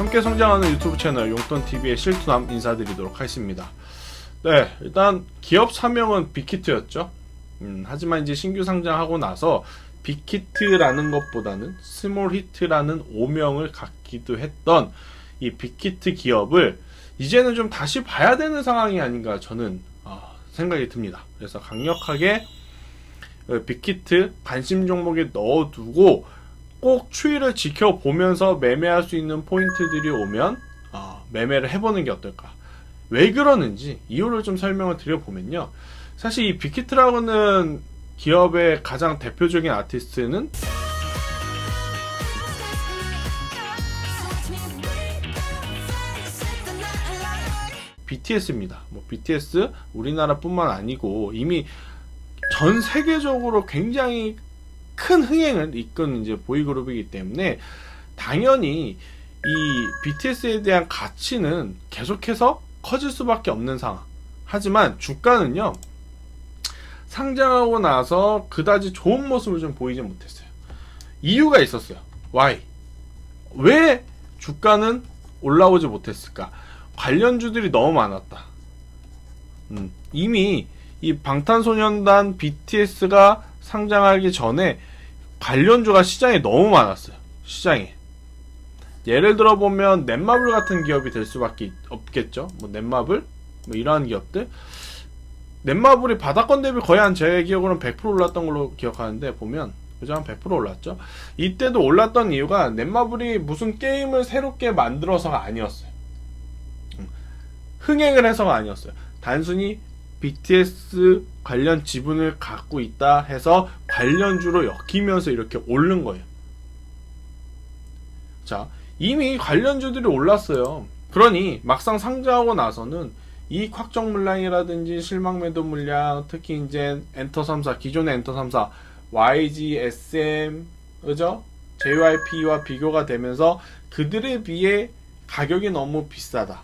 함께 성장하는 유튜브 채널 용돈TV의 실투남 인사드리도록 하겠습니다. 네, 일단 기업 사명은 빅히트였죠. 하지만 이제 신규 상장하고 나서 빅히트라는 것보다는 스몰히트라는 오명을 갖기도 했던 이 빅히트 기업을 이제는 좀 다시 봐야 되는 상황이 아닌가 저는 생각이 듭니다. 그래서 강력하게 빅히트 관심 종목에 넣어두고 꼭 추이를 지켜보면서 매매할 수 있는 포인트들이 오면 매매를 해보는 게 어떨까. 왜 그러는지 이유를 좀 설명을 드려보면요. 사실 이 빅히트라고는 기업의 가장 대표적인 아티스트는 BTS입니다. BTS 우리나라뿐만 아니고 이미 전 세계적으로 굉장히 큰 흥행을 이끈 이제 보이그룹이기 때문에 당연히 이 BTS에 대한 가치는 계속해서 커질 수밖에 없는 상황. 하지만 주가는요, 상장하고 나서 그다지 좋은 모습을 좀 보이지 못했어요. 이유가 있었어요. Why? 왜 주가는 올라오지 못했을까? 관련주들이 너무 많았다. 이미 이 방탄소년단 BTS가 상장하기 전에 관련주가 시장에 너무 많았어요. 시장에. 예를 들어 보면 넷마블 같은 기업이 될 수밖에 없겠죠. 넷마블 이러한 기업들. 넷마블이 바닥권 대비 거의 한 제 기억으로는 100% 올랐던 걸로 기억하는데 보면 그죠? 한 100% 올랐죠. 이때도 올랐던 이유가 넷마블이 무슨 게임을 새롭게 만들어서가 아니었어요. 흥행을 해서가 아니었어요. 단순히 BTS 관련 지분을 갖고 있다 해서 관련주로 엮이면서 이렇게 오른 거예요. 자, 이미 관련주들이 올랐어요. 그러니 막상 상장하고 나서는 이익 확정 물량이라든지 실망 매도 물량, 특히 이제 엔터 3사, 기존의 엔터 3사, YG, SM, 그죠? JYP와 비교가 되면서 그들에 비해 가격이 너무 비싸다.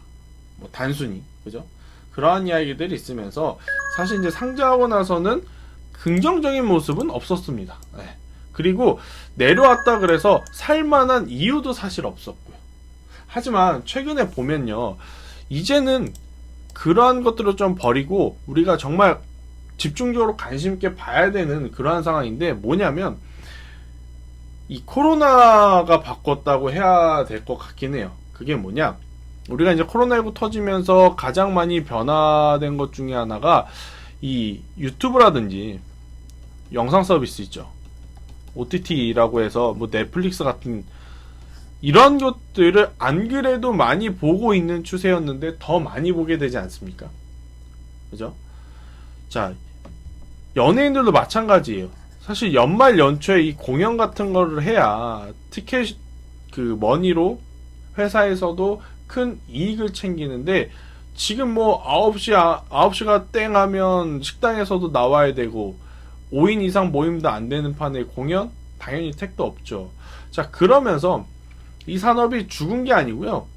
단순히, 그죠? 그러한 이야기들이 있으면서 사실 이제 상장하고 나서는 긍정적인 모습은 없었습니다. 네. 그리고 내려왔다 그래서 살만한 이유도 사실 없었고요. 하지만 최근에 보면요, 이제는 그러한 것들을 좀 버리고 우리가 정말 집중적으로 관심 있게 봐야 되는 그러한 상황인데 뭐냐면 이 코로나가 바꿨다고 해야 될 것 같긴 해요. 그게 뭐냐? 우리가 이제 코로나19 터지면서 가장 많이 변화된 것 중에 하나가 이 유튜브라든지 영상 서비스 있죠. OTT라고 해서 넷플릭스 같은 이런 것들을 안 그래도 많이 보고 있는 추세였는데 더 많이 보게 되지 않습니까? 그죠? 자, 연예인들도 마찬가지예요. 사실 연말 연초에 이 공연 같은 거를 해야 티켓 머니로 회사에서도 큰 이익을 챙기는데 지금 9시가 땡 하면 식당에서도 나와야 되고 5인 이상 모임도 안 되는 판에 공연? 당연히 택도 없죠. 자, 그러면서 이 산업이 죽은 게 아니고요.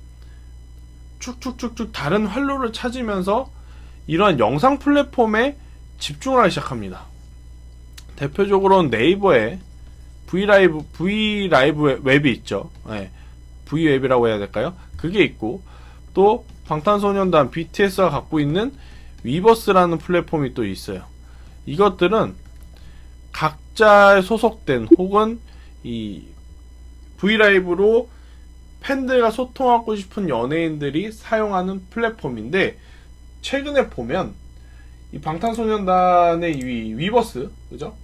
쭉쭉쭉쭉 다른 활로를 찾으면서 이러한 영상 플랫폼에 집중을 하기 시작합니다. 대표적으로는 네이버에 V라이브 웹이 있죠. 네. V웹이라고 해야 될까요? 그게 있고 또 방탄소년단 BTS가 갖고 있는 위버스라는 플랫폼이 또 있어요. 이것들은 각자에 소속된 혹은 이 V라이브로 팬들과 소통하고 싶은 연예인들이 사용하는 플랫폼인데 최근에 보면 이 방탄소년단의 이 위버스, 그죠?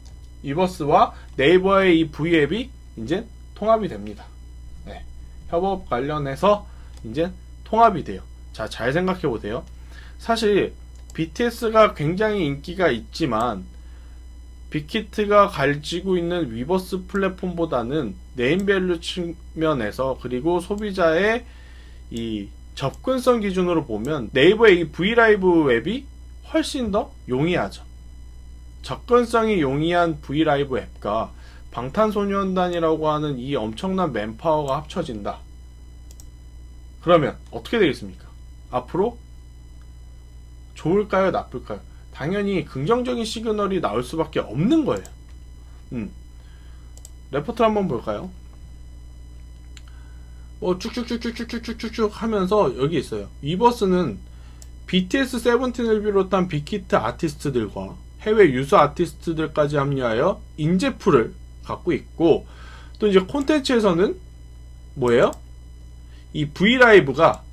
위버스와 네이버의 이 V앱이 이제 통합이 됩니다. 네. 협업 관련해서 이제 통합이 돼요. 자, 잘 생각해 보세요. 사실 BTS가 굉장히 인기가 있지만 빅히트가 가지고 있는 위버스 플랫폼보다는 네임밸류 측면에서 그리고 소비자의 이 접근성 기준으로 보면 네이버의 이 V라이브 웹이 훨씬 더 용이하죠. 접근성이 용이한 V라이브 앱과 방탄소년단이라고 하는 이 엄청난 맨파워가 합쳐진다. 그러면 어떻게 되겠습니까? 앞으로 좋을까요? 나쁠까요? 당연히 긍정적인 시그널이 나올 수밖에 없는 거예요. 레포트 한번 볼까요? 뭐 쭉쭉쭉쭉쭉쭉쭉 하면서 여기 있어요. 위버스는 BTS 세븐틴을 비롯한 빅히트 아티스트들과 해외 유수 아티스트들까지 합류하여 인재풀을 갖고 있고, 또 이제 콘텐츠에서는 뭐예요? 이 V라이브가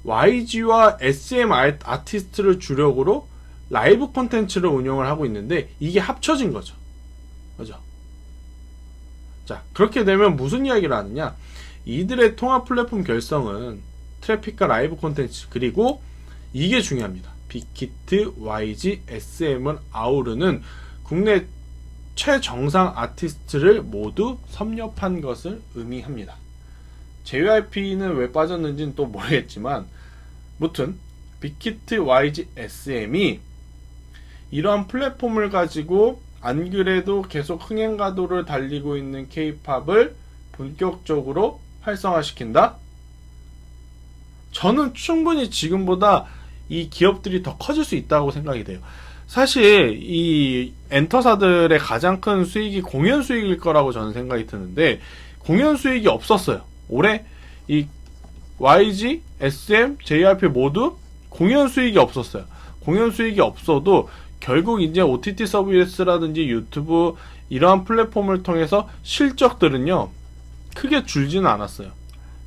YG와 SM 아티스트를 주력으로 라이브 콘텐츠를 운영을 하고 있는데 이게 합쳐진 거죠. 그죠? 자, 그렇게 되면 무슨 이야기를 하느냐? 이들의 통합 플랫폼 결성은 트래픽과 라이브 콘텐츠, 그리고 이게 중요합니다. 빅히트, YG, SM을 아우르는 국내 최정상 아티스트를 모두 섭렵한 것을 의미합니다. JYP는 왜 빠졌는지는 또 모르겠지만, 무튼 빅히트, YG, SM이 이러한 플랫폼을 가지고 안 그래도 계속 흥행가도를 달리고 있는 K-팝을 본격적으로 활성화시킨다? 저는 충분히 지금보다 이 기업들이 더 커질 수 있다고 생각이 돼요. 사실 이 엔터사들의 가장 큰 수익이 공연 수익일 거라고 저는 생각이 드는데, 공연 수익이 없었어요. 올해 이 YG, SM, JYP 모두 공연 수익이 없었어요. 공연 수익이 없어도 결국 이제 OTT 서비스라든지 유튜브 이러한 플랫폼을 통해서 실적들은요 크게 줄지는 않았어요.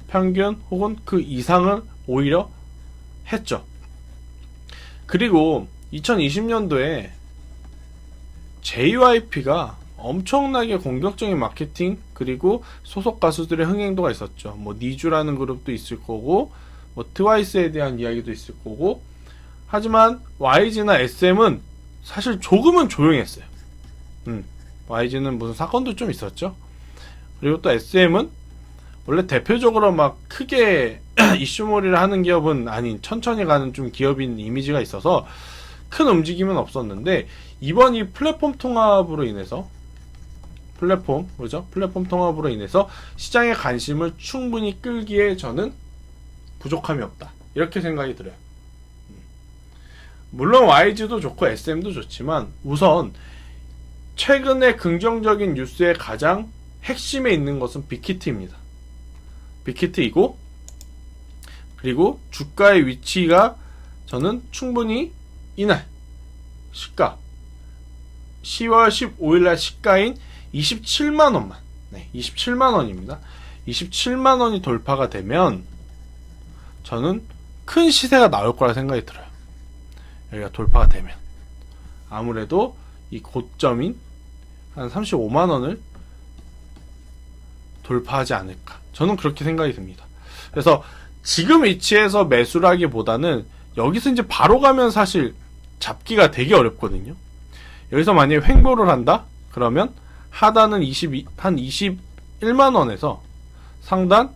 평균 혹은 그 이상을 오히려 했죠. 그리고 2020년도에 JYP가 엄청나게 공격적인 마케팅, 그리고 소속 가수들의 흥행도가 있었죠. 뭐 니쥬라는 그룹도 있을 거고, 뭐 트와이스에 대한 이야기도 있을 거고. 하지만 YG나 SM은 사실 조금은 조용했어요. YG는 무슨 사건도 좀 있었죠. 그리고 또 SM은 원래 대표적으로 막 크게 이슈몰이를 하는 기업은 아닌 천천히 가는 좀 기업인 이미지가 있어서 큰 움직임은 없었는데, 이번 이 플랫폼 통합으로 인해서 플랫폼 통합으로 인해서 시장의 관심을 충분히 끌기에 저는 부족함이 없다, 이렇게 생각이 들어요. 물론 YG도 좋고 SM도 좋지만 우선 최근에 긍정적인 뉴스의 가장 핵심에 있는 것은 빅히트입니다. 빅히트이고, 그리고 주가의 위치가 저는 충분히 이날 시가 10월 15일날 시가인 27만원만, 27만원입니다. 27만원이 돌파가 되면 저는 큰 시세가 나올 거라 생각이 들어요. 여기가 돌파가 되면 아무래도 이 고점인 한 35만원을 돌파하지 않을까, 저는 그렇게 생각이 듭니다. 그래서 지금 위치에서 매수를 하기보다는 여기서 이제 바로 가면 사실 잡기가 되게 어렵거든요. 여기서 만약에 횡보를 한다? 그러면 하단은 한 21만원에서 상단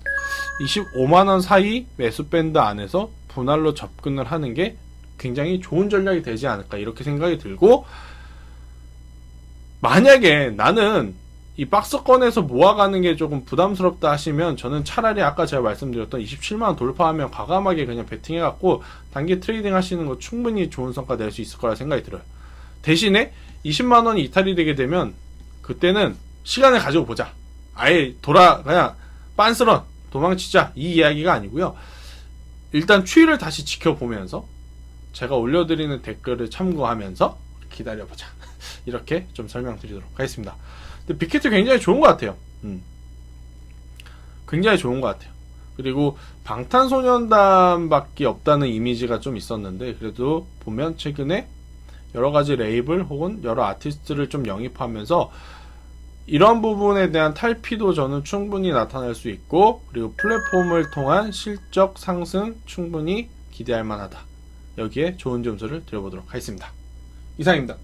25만원 사이 매수 밴드 안에서 분할로 접근을 하는 게 굉장히 좋은 전략이 되지 않을까, 이렇게 생각이 들고, 만약에 나는 이 박스권에서 모아가는 게 조금 부담스럽다 하시면 저는 차라리 아까 제가 말씀드렸던 27만원 돌파하면 과감하게 그냥 베팅해갖고 단기 트레이딩 하시는 거 충분히 좋은 성과 낼 수 있을 거라 생각이 들어요. 대신에 20만원이 이탈이 되게 되면 그때는 시간을 가지고 보자, 아예 그냥 빤스런 도망치자, 이 이야기가 아니고요. 일단 추이를 다시 지켜보면서 제가 올려드리는 댓글을 참고하면서 기다려보자, 이렇게 좀 설명드리도록 하겠습니다. 근데 빅히트 굉장히 좋은 것 같아요. 굉장히 좋은 것 같아요. 그리고 방탄소년단밖에 없다는 이미지가 좀 있었는데, 그래도 보면 최근에 여러가지 레이블 혹은 여러 아티스트를 좀 영입하면서 이런 부분에 대한 탈피도 저는 충분히 나타날 수 있고, 그리고 플랫폼을 통한 실적 상승 충분히 기대할 만하다. 여기에 좋은 점수를 드려보도록 하겠습니다. 이상입니다.